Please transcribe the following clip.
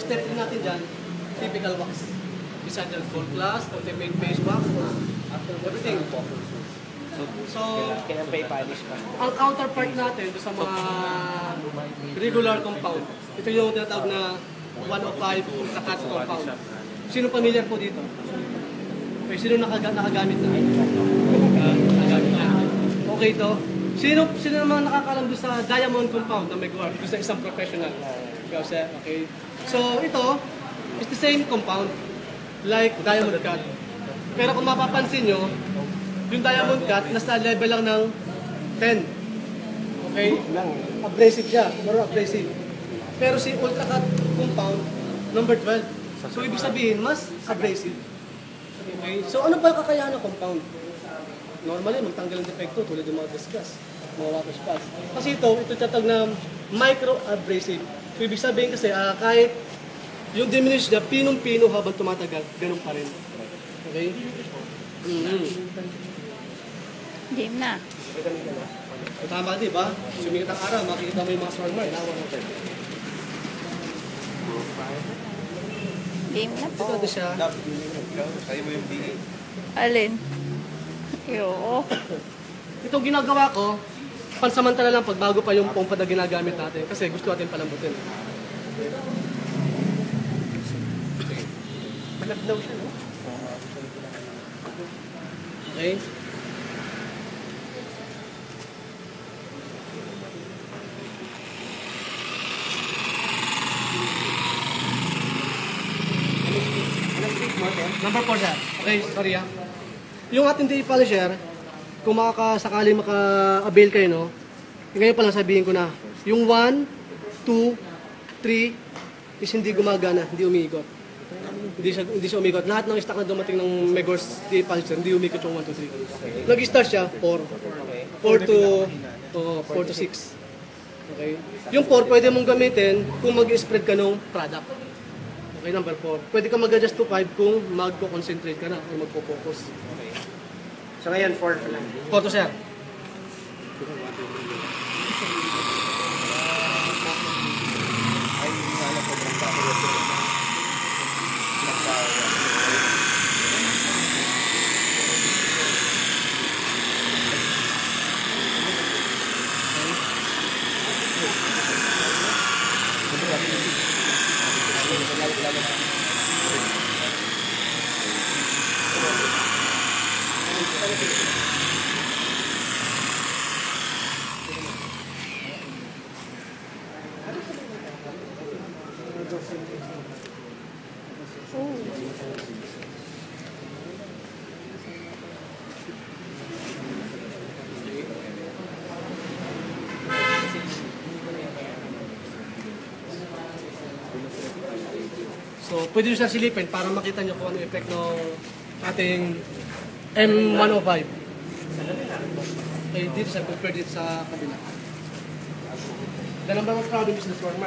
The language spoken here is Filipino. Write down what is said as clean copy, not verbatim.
step 3 natin dyan, typical wax. Essential full class, ultimate face wax, everything. So, ang counterpart natin sa mga regular compound, ito yung tinatawag na 105 ultra cut compound. Sino familiar po dito? Okay, sino nakagamit na? Nakagamit na. Okay to. Sino naman nakakalam doon sa diamond compound na may guard? Doon sa isang professional. Okay. So, ito is the same compound like diamond cut. Pero kung mapapansin nyo, yung diamond cut, nasa level lang ng 10. Okay? Abrasive siya. Pero abrasive. Pero si ultra cut compound, number 12. So, ibig sabihin, mas abrasive. Okay? So, ano ba kakayahan ng compound? Normally, magtanggal ng defecto tulad ng mga discuss, mga water spots. Kasi ito tatag na micro-abrasive. So, ibig sabihin kasi, kahit yung diminish niya, pinong-pino habang tumatagal, ganun pa rin. Okay? Game na. So, tama, di ba? Sumikat ang araw, makikita mo yung mga swarm mark. Game na po. Ito siya. Kaya mo yung DA. Alin? Oo. Itong ginagawa ko, pansamantala lang pagbago pa yung pompa na ginagamit natin kasi gusto natin palambutin. Malablaw siya, no? Okay. Number 4 siya. Okay, sorry ah. Yung ating day polisher, kung makakasakali maka-avail kayo, no? Ngayon pa lang sabihin ko na, yung 1, 2, 3 is hindi gumagana, hindi umiikot. Hindi siya umiikot. Lahat ng stock na dumating ng Megors day polisher, hindi umiikot yung 1, 2, 3. Nag-start siya, 4. 4 to 6. Okay? Yung 4, pwede mong gamitin kung mag-spread ka ng product. Okay, number 4. Pwede ka mag-adjust to 5 kung magko-concentrate ka na o magpo-focus. Okay. So ngayon, 4 pa lang. 4 to sir. Ay, hindi nga alam kung magkakaroon. So, pwede nyo siya silipin para makita nyo kung ano effect ng ating M105. Okay, dito sa compare dito sa kabila. The number one problem is the swarm mark.